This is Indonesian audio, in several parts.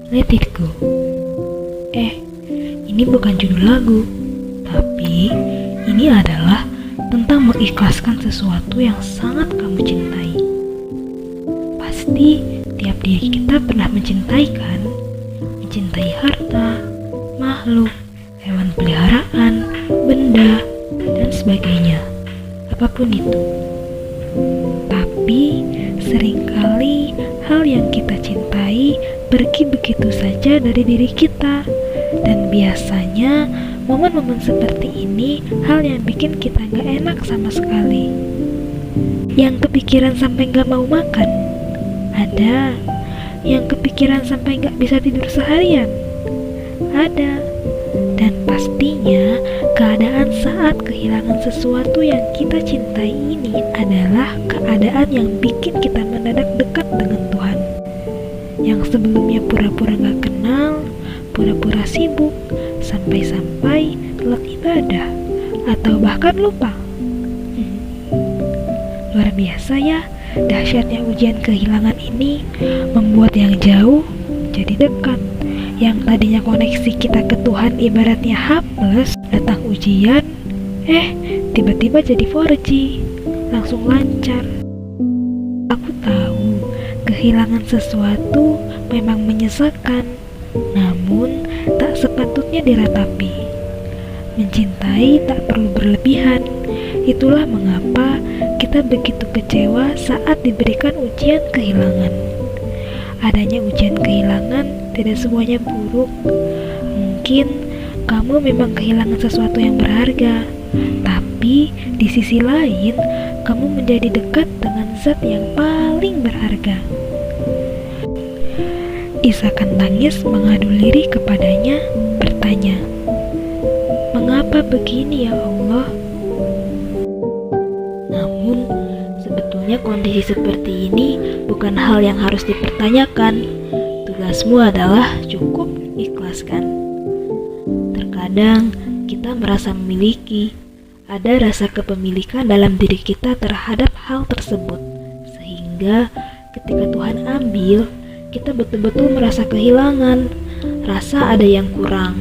Let It Go. Ini bukan judul lagu, tapi ini adalah tentang mengikhlaskan sesuatu yang sangat kamu cintai. Pasti tiap diri kita pernah mencintai kan? Mencintai harta, makhluk, hewan peliharaan, benda, dan sebagainya. Apapun itu. Tapi seringkali hal yang kita cintai pergi begitu saja dari diri kita. Dan biasanya momen-momen seperti ini hal yang bikin kita gak enak sama sekali. Yang kepikiran sampai gak mau makan. Ada. Yang kepikiran sampai gak bisa tidur seharian. Ada. Dan pastinya keadaan saat kehilangan sesuatu yang kita cintai ini adalah keadaan yang bikin kita mendadak dekat dengan Tuhan. Yang sebelumnya pura-pura gak kenal, pura-pura sibuk, sampai-sampai telat ibadah, atau bahkan lupa. Luar biasa ya, dahsyatnya ujian kehilangan ini membuat yang jauh jadi dekat. Yang tadinya koneksi kita ke Tuhan ibaratnya H+, datang ujian, tiba-tiba jadi 4G, langsung lancar. Aku tahu, kehilangan sesuatu memang menyesakan, namun tak sepatutnya diratapi. Mencintai tak perlu berlebihan. Itulah mengapa kita begitu kecewa saat diberikan ujian kehilangan. Adanya ujian kehilangan tidak semuanya buruk. Mungkin kamu memang kehilangan sesuatu yang berharga, tapi di sisi lain kamu menjadi dekat dengan zat yang paling berharga. Isakan tangis mengadu lirih kepadanya, bertanya, "Mengapa begini ya Allah?" Namun, sebetulnya kondisi seperti ini bukan hal yang harus dipertanyakan. Tugasmu adalah cukup ikhlaskan. Terkadang kita merasa memiliki, ada rasa kepemilikan dalam diri kita terhadap hal tersebut, sehingga ketika Tuhan ambil, kita betul-betul merasa kehilangan, rasa ada yang kurang.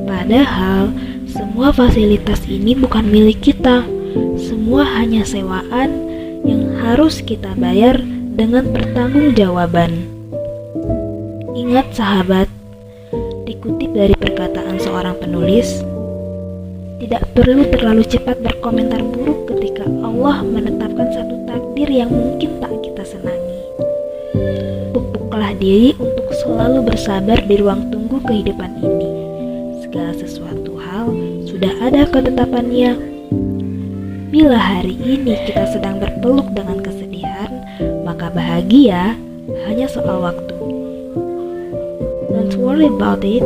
Padahal semua fasilitas ini bukan milik kita, semua hanya sewaan yang harus kita bayar dengan pertanggungjawaban. Ingat sahabat, dikutip dari perkataan seorang penulis, tidak perlu terlalu cepat berkomentar buruk ketika Allah menetapkan satu takdir yang mungkin tak kita senangi. Pupuklah diri untuk selalu bersabar di ruang tunggu kehidupan ini. Segala sesuatu hal sudah ada ketetapannya. Bila hari ini kita sedang berpeluk dengan kesedihan, maka bahagia hanya soal waktu. Don't worry about it.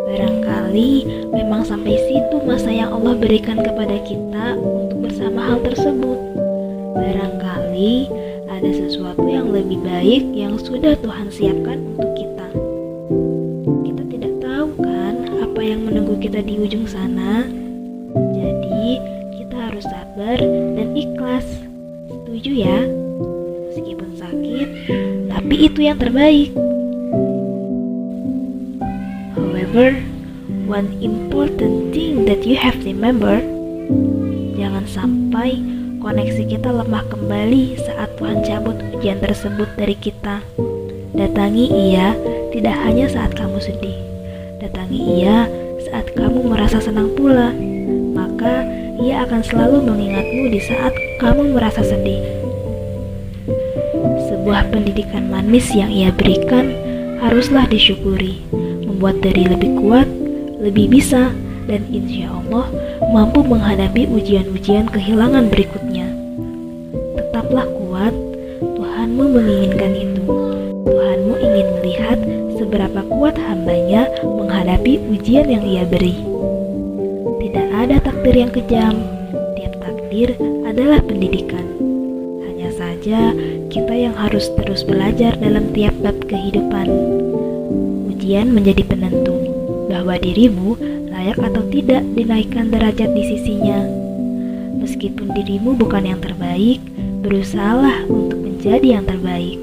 Barangkali memang sampai situ masa yang Allah berikan kepada kita untuk bersama hal tersebut. Barangkali ada sesuatu yang lebih baik yang sudah Tuhan siapkan untuk kita. Kita tidak tahu kan apa yang menunggu kita di ujung sana. Jadi kita harus sabar dan ikhlas. Setuju ya? Meskipun sakit, tapi itu yang terbaik. However, one important thing that you have to remember, jangan sampai koneksi kita lemah kembali saat Tuhan cabut ujian tersebut dari kita. Datangi Ia tidak hanya saat kamu sedih, datangi Ia saat kamu merasa senang pula. Maka Ia akan selalu mengingatmu di saat kamu merasa sedih. Sebuah pendidikan manis yang Ia berikan haruslah disyukuri, membuat diri lebih kuat, lebih bisa, dan insya Allah mampu menghadapi ujian-ujian kehilangan berikutnya. Tetaplah kuat, Tuhanmu menginginkan itu. Tuhanmu ingin melihat seberapa kuat hambanya menghadapi ujian yang Ia beri. Tidak ada takdir yang kejam, tiap takdir adalah pendidikan. Hanya saja kita yang harus terus belajar dalam tiap bab kehidupan. Ujian menjadi penentu bahwa dirimu layak atau tidak dinaikkan derajat di sisinya. Meskipun dirimu bukan yang terbaik, berusahalah untuk menjadi yang terbaik.